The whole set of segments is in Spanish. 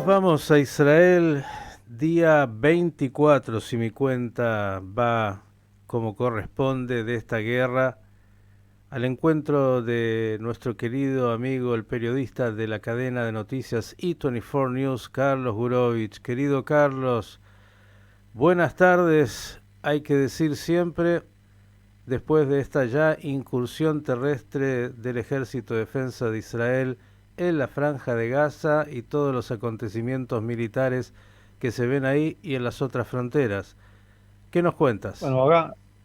vamos a Israel día 24, si mi cuenta va como corresponde, de esta guerra, al encuentro de nuestro querido amigo, el periodista de la cadena de noticias E24 News, Carlos Gurovich. Querido Carlos, buenas tardes. Hay que decir siempre, después de esta ya incursión terrestre del Ejército de Defensa de Israel en la Franja de Gaza y todos los acontecimientos militares que se ven ahí y en las otras fronteras. ¿Qué nos cuentas? Bueno,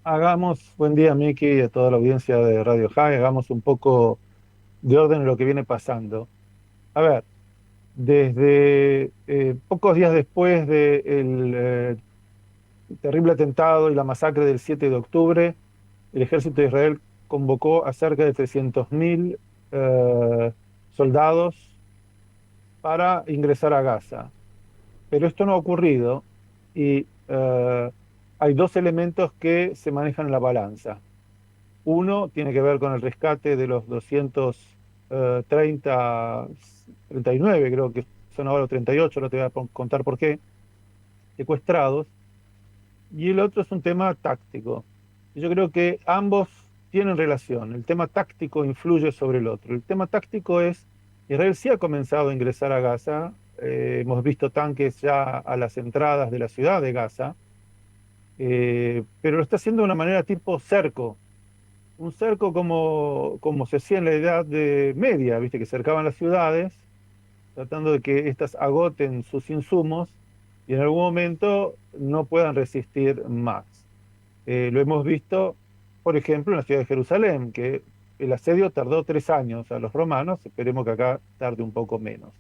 hagamos, buen día, Miki, y a toda la audiencia de Radio High, hagamos un poco de orden en lo que viene pasando. A ver, desde pocos días después del terrible atentado y la masacre del 7 de octubre, el ejército de Israel convocó a cerca de 300.000 eh, soldados para ingresar a Gaza. Pero esto no ha ocurrido y hay dos elementos que se manejan en la balanza. Uno tiene que ver con el rescate de los 239, creo que son ahora 38, no te voy a contar por qué, secuestrados, y el otro es un tema táctico. Yo creo que ambos tienen relación. El tema táctico influye sobre el otro. El tema táctico es, Israel sí ha comenzado a ingresar a Gaza, hemos visto tanques ya a las entradas de la ciudad de Gaza, pero lo está haciendo de una manera tipo cerco, un cerco como se hacía en la Edad Media, viste, que cercaban las ciudades, tratando de que éstas agoten sus insumos y en algún momento no puedan resistir más. Lo hemos visto, por ejemplo, en la ciudad de Jerusalén, que el asedio tardó 3 años a los romanos, esperemos que acá tarde un poco menos.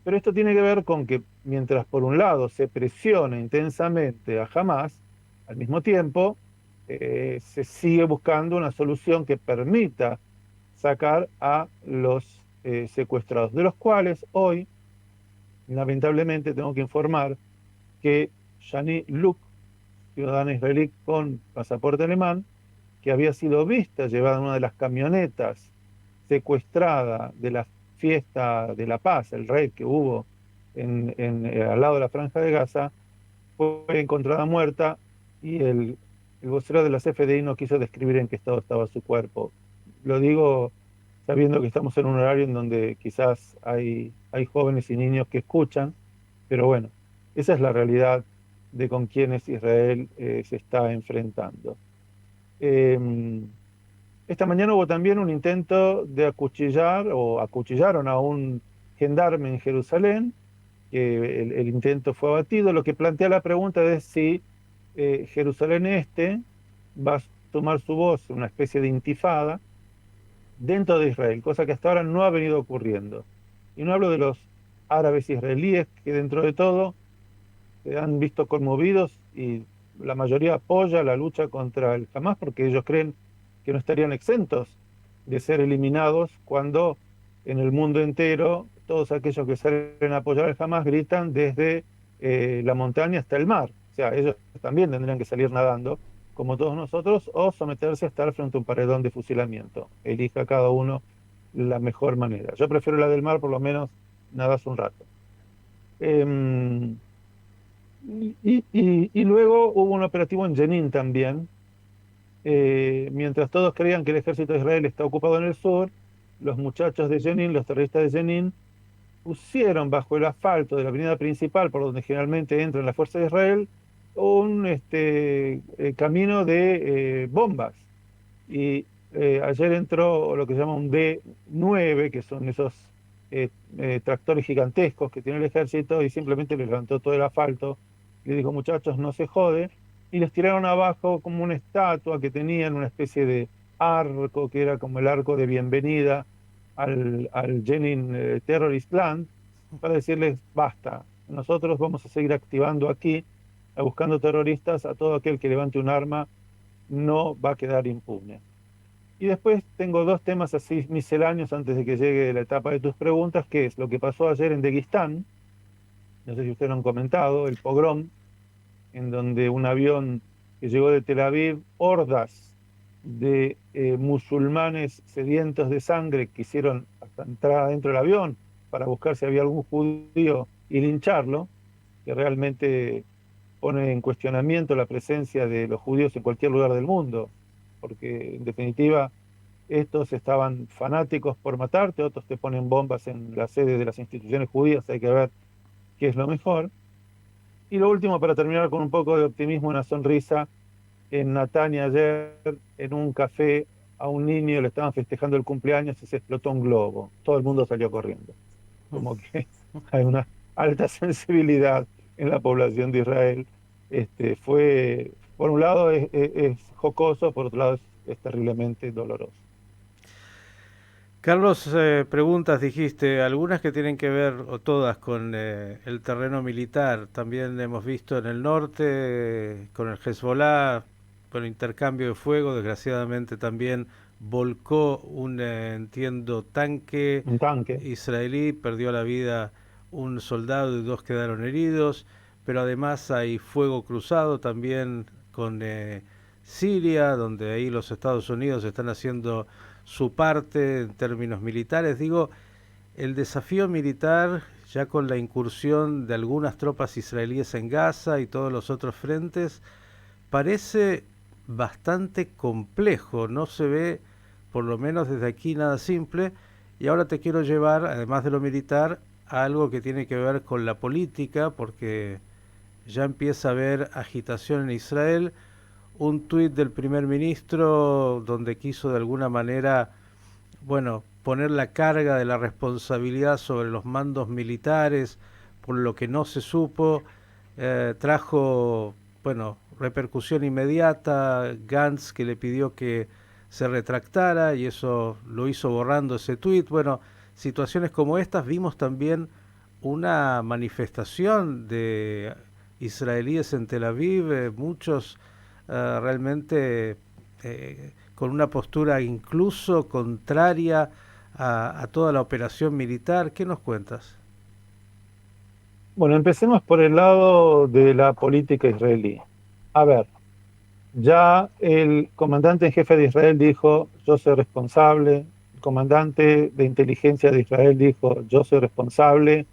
Pero esto tiene que ver con que mientras por un lado se presiona intensamente a Hamas, al mismo tiempo se sigue buscando una solución que permita sacar a los secuestrados, de los cuales hoy, lamentablemente, tengo que informar que Shani Luk, ciudadana israelí con pasaporte alemán, que había sido vista llevada en una de las camionetas secuestrada de la fiesta de la paz, el raid que hubo al lado de la Franja de Gaza, fue encontrada muerta y el vocero de la CFDI no quiso describir en qué estado estaba su cuerpo. Lo digo sabiendo que estamos en un horario en donde quizás hay jóvenes y niños que escuchan, pero bueno, esa es la realidad de con quienes Israel se está enfrentando. Eh, esta mañana hubo también un intento de acuchillar o acuchillaron a un gendarme en Jerusalén, que el intento fue abatido. Lo que plantea la pregunta es si Jerusalén Este va a tomar su voz, una especie de intifada, dentro de Israel, cosa que hasta ahora no ha venido ocurriendo. Y no hablo de los árabes israelíes, que dentro de todo se han visto conmovidos y la mayoría apoya la lucha contra el Hamas porque ellos creen que no estarían exentos de ser eliminados cuando en el mundo entero todos aquellos que salen a apoyar al Hamas gritan desde la montaña hasta el mar. O sea, ellos también tendrían que salir nadando, como todos nosotros, o someterse a estar frente a un paredón de fusilamiento. Elija cada uno la mejor manera. Yo prefiero la del mar, por lo menos nadas un rato. Em, y luego hubo un operativo en Jenin también. Mientras todos creían que el ejército de Israel está ocupado en el sur, los muchachos de Jenin, los terroristas de Jenin, pusieron bajo el asfalto de la avenida principal, por donde generalmente entran las fuerzas de Israel, un camino de bombas. Y ayer entró lo que se llama un D9, que son esos tractores gigantescos que tiene el ejército, y simplemente les levantó todo el asfalto. Le dijo, muchachos, no se jode. Y les tiraron abajo como una estatua que tenían una especie de arco, que era como el arco de bienvenida al Jenin Terrorist Land, para decirles, basta, nosotros vamos a seguir activando aquí, buscando terroristas, a todo aquel que levante un arma no va a quedar impune. Y después tengo dos temas así misceláneos antes de que llegue la etapa de tus preguntas, que es lo que pasó ayer en Daguestán, no sé si ustedes lo han comentado, el pogrom, en donde un avión que llegó de Tel Aviv, hordas de musulmanes sedientos de sangre quisieron hasta entrar adentro del avión para buscar si había algún judío y lincharlo, que realmente pone en cuestionamiento la presencia de los judíos en cualquier lugar del mundo, porque en definitiva estos estaban fanáticos por matarte, otros te ponen bombas en la sede de las instituciones judías, hay que ver qué es lo mejor. Y lo último, para terminar con un poco de optimismo, una sonrisa, en Natania ayer, en un café, a un niño le estaban festejando el cumpleaños y se explotó un globo. Todo el mundo salió corriendo. Como que hay una alta sensibilidad en la población de Israel. Por un lado es jocoso, por otro lado es terriblemente doloroso. Carlos, preguntas dijiste, algunas que tienen que ver, o todas, con el terreno militar. También hemos visto en el norte, con el Hezbollah, con el intercambio de fuego, desgraciadamente también volcó un, entiendo, tanque Un tanque. israelí, perdió la vida un soldado y dos quedaron heridos, pero además hay fuego cruzado también con Siria, donde ahí los Estados Unidos están haciendo su parte en términos militares. Digo, el desafío militar, ya con la incursión de algunas tropas israelíes en Gaza y todos los otros frentes, parece bastante complejo. No se ve, por lo menos desde aquí, nada simple. Y ahora te quiero llevar, además de lo militar, a algo que tiene que ver con la política, porque ya empieza a haber agitación en Israel. Un tuit del primer ministro donde quiso de alguna manera, bueno, poner la carga de la responsabilidad sobre los mandos militares por lo que no se supo, trajo, bueno, repercusión inmediata. Gantz, que le pidió que se retractara, y eso lo hizo borrando ese tuit. Bueno, situaciones como estas. Vimos también una manifestación de israelíes en Tel Aviv, muchos realmente con una postura incluso contraria a toda la operación militar. ¿Qué nos cuentas? Bueno, empecemos por el lado de la política israelí. A ver, ya el comandante en jefe de Israel dijo, yo soy responsable. El comandante de inteligencia de Israel dijo, yo soy responsable.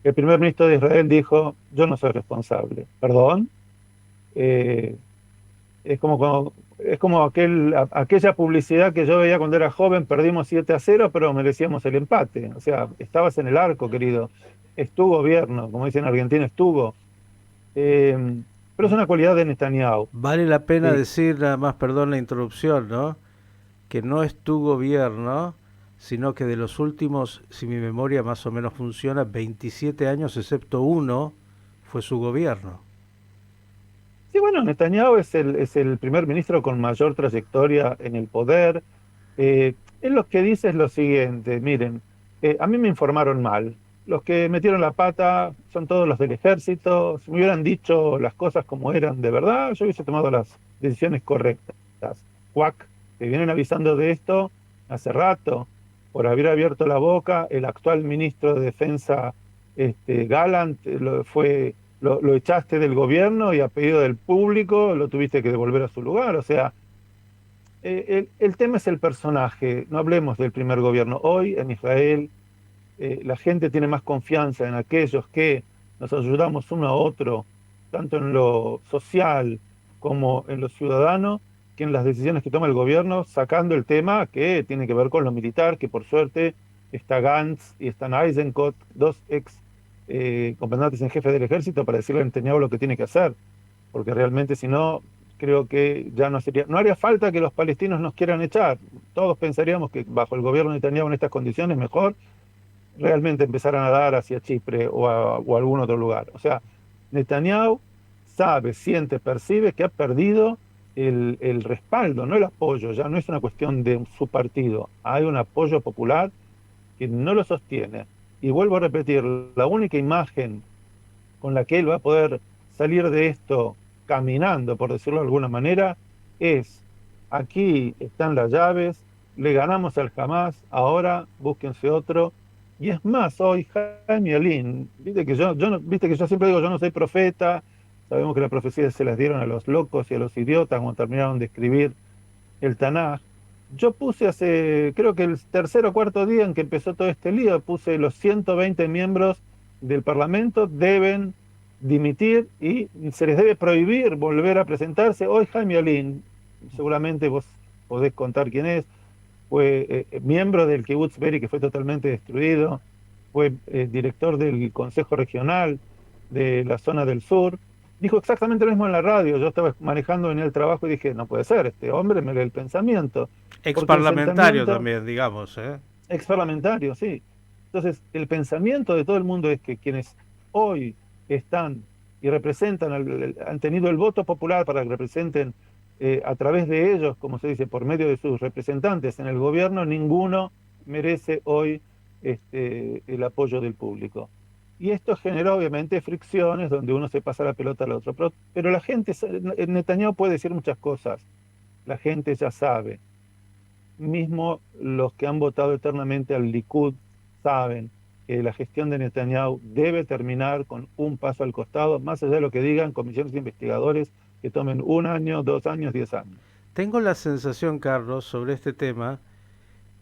El primer ministro de Israel dijo, yo no soy responsable. ¿Perdón? Eh, es como aquella publicidad que yo veía cuando era joven: perdimos 7-0, pero merecíamos el empate. O sea, estabas en el arco, querido. Es tu gobierno, como dicen en Argentina, estuvo. Eh, pero es una cualidad de Netanyahu. Vale la pena Eh, decir, nada más, perdón la interrupción, ¿no? Que no es tu gobierno, sino que de los últimos, si mi memoria más o menos funciona, 27 años, excepto uno, fue su gobierno. sí, bueno, Netanyahu es el primer ministro con mayor trayectoria en el poder. Él lo que dice es lo siguiente: miren, a mí me informaron mal. Los que metieron la pata son todos los del ejército. Si me hubieran dicho las cosas como eran de verdad, yo hubiese tomado las decisiones correctas. Cuac, que vienen avisando de esto hace rato, por haber abierto la boca. El actual ministro de Defensa, Gallant, lo echaste del gobierno y a pedido del público lo tuviste que devolver a su lugar. O sea, el tema es el personaje. No hablemos del primer gobierno. Hoy en Israel la gente tiene más confianza en aquellos que nos ayudamos uno a otro, tanto en lo social como en lo ciudadano, que en las decisiones que toma el gobierno, sacando el tema que tiene que ver con lo militar, que por suerte está Gantz y están Eisenkot, dos ex comandantes en jefe del ejército, para decirle a Netanyahu lo que tiene que hacer, porque realmente si no, creo que ya no haría falta que los palestinos nos quieran echar. Todos pensaríamos que bajo el gobierno de Netanyahu en estas condiciones mejor realmente empezar a nadar hacia Chipre o algún otro lugar. O sea, Netanyahu sabe, siente, percibe que ha perdido el respaldo, no el apoyo. Ya no es una cuestión de su partido, hay un apoyo popular que no lo sostiene. Y vuelvo a repetir, la única imagen con la que él va a poder salir de esto caminando, por decirlo de alguna manera, es: aquí están las llaves, le ganamos al Hamas, ahora búsquense otro. Y es más, hoy Jaime Alín, viste que yo siempre digo, yo no soy profeta. Sabemos que las profecías se las dieron a los locos y a los idiotas cuando terminaron de escribir el Tanaj. Yo puse hace, creo que el tercer o cuarto día en que empezó todo este lío, puse los 120 miembros del Parlamento deben dimitir y se les debe prohibir volver a presentarse. Hoy Jaime Olin, seguramente vos podés contar quién es, fue miembro del Kibbutz Be'eri, que fue totalmente destruido, fue director del Consejo Regional de la zona del sur, dijo exactamente lo mismo en la radio. Yo estaba manejando en el trabajo y dije, no puede ser, este hombre me lee el pensamiento, Ex porque el parlamentario pensamiento, también, digamos, ¿eh? ex parlamentario, sí. Entonces, el pensamiento de todo el mundo es que quienes hoy están y representan, han tenido el voto popular para que representen a través de ellos, como se dice, por medio de sus representantes en el gobierno, ninguno merece hoy el apoyo del público. Y esto generó obviamente fricciones donde uno se pasa la pelota al otro. Pero la gente, Netanyahu puede decir muchas cosas, la gente ya sabe. Mismo los que han votado eternamente al Likud saben que la gestión de Netanyahu debe terminar con un paso al costado, más allá de lo que digan comisiones de investigadores que tomen 1 año, 2 años, 10 años. Tengo la sensación, Carlos, sobre este tema,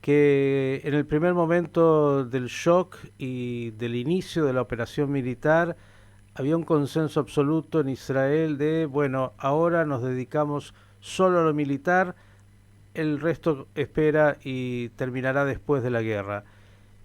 que en el primer momento del shock y del inicio de la operación militar había un consenso absoluto en Israel de, bueno, ahora nos dedicamos solo a lo militar, el resto espera y terminará después de la guerra.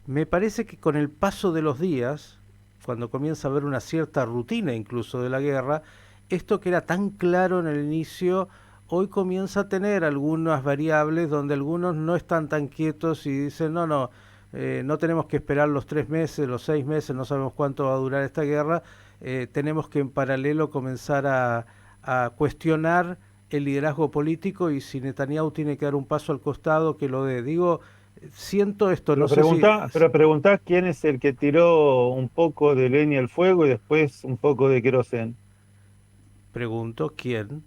Me parece que con el paso de los días, cuando comienza a haber una cierta rutina incluso de la guerra, esto que era tan claro en el inicio, hoy comienza a tener algunas variables donde algunos no están tan quietos y dicen, no, no, no tenemos que esperar los 3 meses, los 6 meses, no sabemos cuánto va a durar esta guerra, tenemos que en paralelo comenzar a cuestionar el liderazgo político y si Netanyahu tiene que dar un paso al costado, que lo dé. Digo, siento esto, no sé si... Pero preguntá quién es el que tiró un poco de leña al fuego y después un poco de querosén. Pregunto, ¿quién?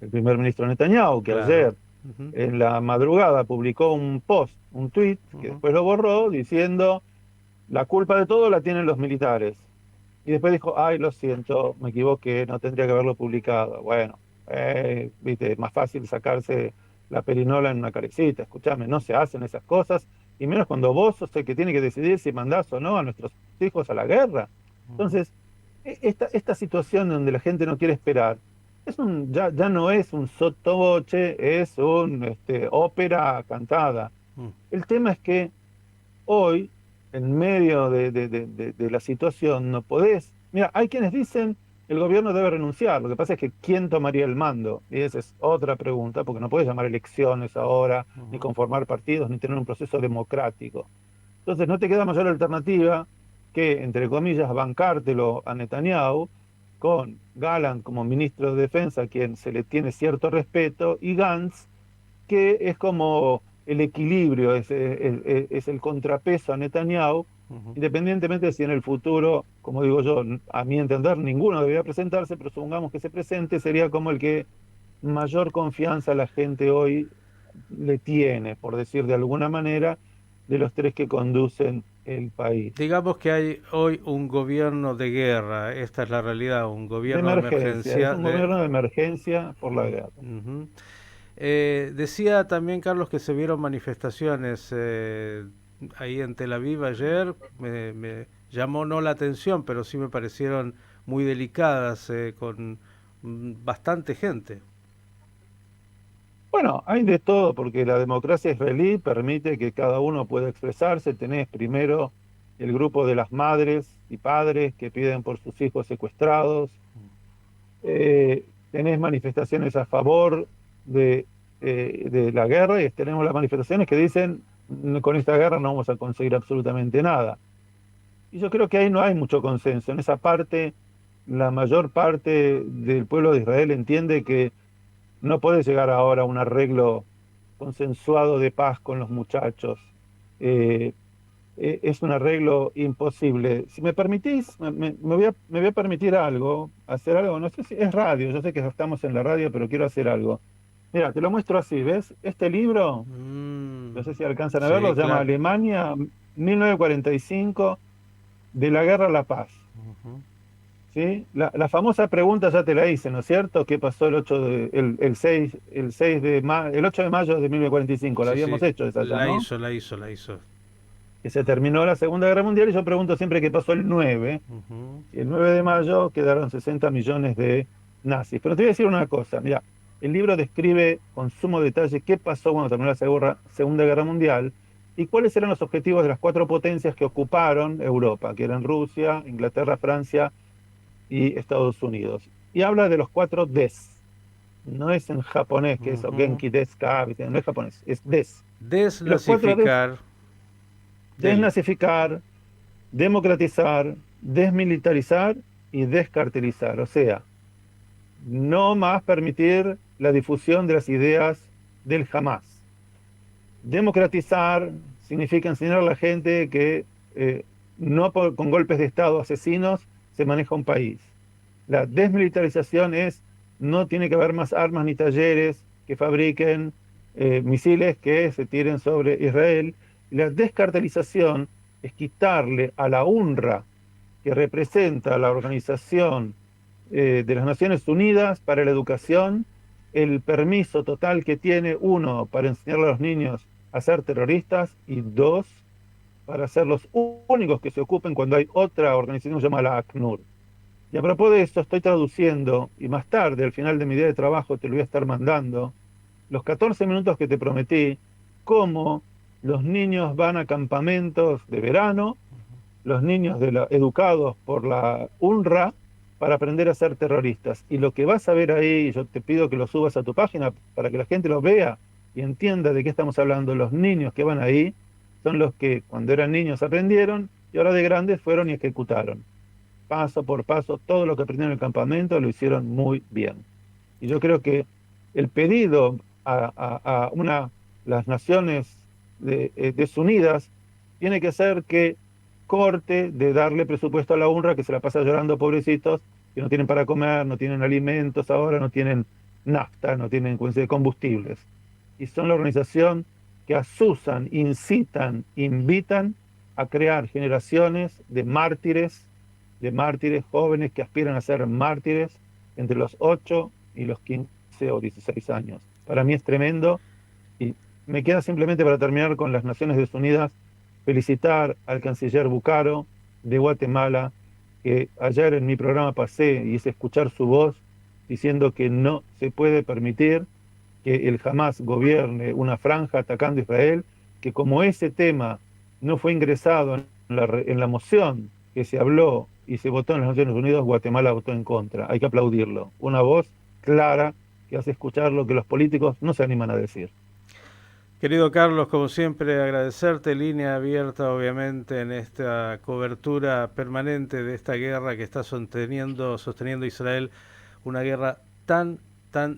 El primer ministro Netanyahu, que Claro. ayer Ujú, en la madrugada publicó un post, un tweet, que ujú. después lo borró diciendo, la culpa de todo la tienen los militares. Y después dijo, ay, lo siento, me equivoqué, no tendría que haberlo publicado. Bueno, viste, más fácil sacarse la perinola en una carecita. Escúchame, no se hacen esas cosas, y menos cuando vos sos el que tiene que decidir si mandás o no a nuestros hijos a la guerra. Entonces, esta situación donde la gente no quiere esperar, ya no es un sottovoce, es un ópera cantada. Mm. El tema es que hoy, en medio de la situación, no podés. Mira, hay quienes dicen el gobierno debe renunciar. Lo que pasa es que ¿quién tomaría el mando? Y esa es otra pregunta, porque no puedes llamar elecciones ahora, ni Ujú. conformar partidos, ni tener un proceso democrático. Entonces no te queda mayor alternativa que, entre comillas, bancártelo a Netanyahu, con Gallant como ministro de Defensa, a quien se le tiene cierto respeto, y Gantz, que es como el equilibrio, es el contrapeso a Netanyahu, Ujú. independientemente de si en el futuro, como digo yo, a mi entender, ninguno debería presentarse, pero supongamos que se presente, sería como el que mayor confianza la gente hoy le tiene, por decir de alguna manera, de los tres que conducen el país. Digamos que hay hoy un gobierno de guerra, esta es la realidad, un De gobierno de emergencia, es emergencia un de... gobierno de emergencia por la Mm, guerra. ujú. Decía también Carlos que se vieron manifestaciones ahí en Tel Aviv ayer, me llamó no la atención, pero sí me parecieron muy delicadas, con bastante gente. Bueno, hay de todo, porque la democracia israelí permite que cada uno pueda expresarse. Tenés primero el grupo de las madres y padres que piden por sus hijos secuestrados. Tenés manifestaciones a favor de la guerra y tenemos las manifestaciones que dicen, con esta guerra no vamos a conseguir absolutamente nada. Y yo creo que ahí no hay mucho consenso. En esa parte, la mayor parte del pueblo de Israel entiende que no puede llegar ahora a un arreglo consensuado de paz con los muchachos. Eh, es un arreglo imposible. Si me permitís, me voy a permitir algo, hacer algo, no sé si es radio, yo sé que estamos en la radio, pero quiero hacer algo. Mira, te lo muestro así, ¿ves? Este libro, no Mm, sé si alcanzan a verlo, sí, se llama claro. Alemania 1945, de la guerra a la paz. Ujú. ¿Sí? La famosa pregunta ya te la hice, ¿no es cierto? ¿Qué pasó el 8 de mayo de 1945? La Sí, habíamos sí, hecho esa ya, la ¿no? hizo, la hizo, la hizo. que se terminó la Segunda Guerra Mundial, y yo pregunto siempre qué pasó el 9. Ujú. Y el 9 de mayo quedaron 60 millones de nazis. Pero te voy a decir una cosa, mira, el libro describe con sumo detalle qué pasó cuando terminó la Segunda Guerra Mundial y cuáles eran los objetivos de las cuatro potencias que ocuparon Europa, que eran Rusia, Inglaterra, Francia y Estados Unidos. Y habla de los cuatro des. No es en japonés, que es Ujú. Genki des ka, ¿viste? No es japonés, es des. Y los cuatro des: Desnazificar el... desnazificar, democratizar, desmilitarizar y descartelizar. O sea, no más permitir la difusión de las ideas del Hamas. Democratizar significa enseñar a la gente que no con golpes de Estado asesinos se maneja un país. La desmilitarización es: no tiene que haber más armas ni talleres que fabriquen misiles que se tiren sobre Israel. Y la descartelización es quitarle a la UNRWA, que representa la Organización de las Naciones Unidas para la Educación, el permiso total que tiene, uno, para enseñarle a los niños a ser terroristas, y dos, para ser los únicos que se ocupen cuando hay otra organización llamada la ACNUR. Y a propósito de esto, estoy traduciendo, y más tarde, al final de mi día de trabajo, te lo voy a estar mandando, los 14 minutos que te prometí, cómo los niños van a campamentos de verano, los niños educados por la UNRWA, para aprender a ser terroristas. Y lo que vas a ver ahí, yo te pido que lo subas a tu página para que la gente lo vea y entienda de qué estamos hablando. Los niños que van ahí son los que cuando eran niños aprendieron y ahora de grandes fueron y ejecutaron. Paso por paso, todo lo que aprendieron en el campamento lo hicieron muy bien. Y yo creo que el pedido a las Naciones desunidas tiene que ser que corte de darle presupuesto a la UNRWA, que se la pasa llorando, pobrecitos, que no tienen para comer, no tienen alimentos ahora, no tienen nafta, no tienen combustibles. Y son la organización que asusan, incitan, invitan a crear generaciones de mártires jóvenes que aspiran a ser mártires entre los 8 y los 15 o 16 años. Para mí es tremendo, y me queda simplemente, para terminar con las Naciones Unidas, felicitar al canciller Bucaro de Guatemala, que ayer en mi programa pasé y es escuchar su voz diciendo que no se puede permitir que el Hamas gobierne una franja atacando a Israel, que como ese tema no fue ingresado en la moción que se habló y se votó en las Naciones Unidas, Guatemala votó en contra. Hay que aplaudirlo. Una voz clara que hace escuchar lo que los políticos no se animan a decir. Querido Carlos, como siempre, agradecerte, línea abierta obviamente en esta cobertura permanente de esta guerra que está sosteniendo Israel, una guerra tan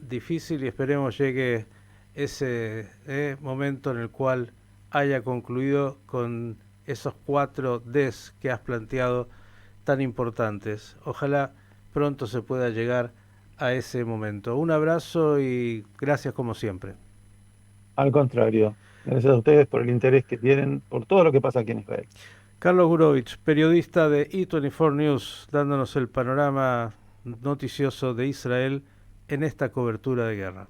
difícil, y esperemos llegue ese momento en el cual haya concluido con esos 4 Ds que has planteado tan importantes. Ojalá pronto se pueda llegar a ese momento. Un abrazo y gracias como siempre. Al contrario, gracias a ustedes por el interés que tienen por todo lo que pasa aquí en Israel. Carlos Gurovich, periodista de E24 News, dándonos el panorama noticioso de Israel en esta cobertura de guerra.